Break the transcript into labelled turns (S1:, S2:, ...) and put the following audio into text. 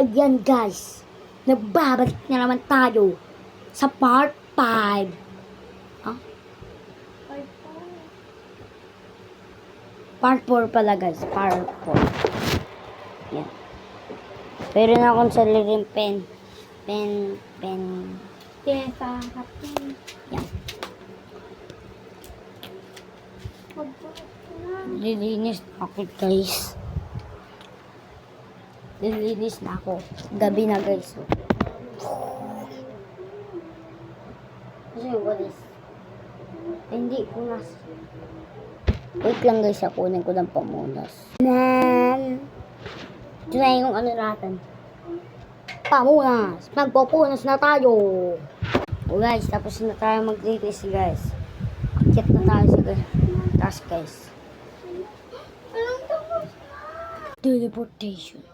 S1: Ayan guys, nagbabalik na naman tayo sa part 5. Ah? Part 4 pala guys, part 4. Yan. Pero na akong sariling pen. Yan. Lilinis na ako guys. Lilinis na ako. Gabi na guys. Kasi walis. Hindi ko nas. Wait lang guys, kunin ko ng pamunas. Ito na yung ano natin. Pamunas. Magpupunas na tayo. O guys, tapos na tayo maglinis guys. Akit na tayo sa taas guys. Teleportation.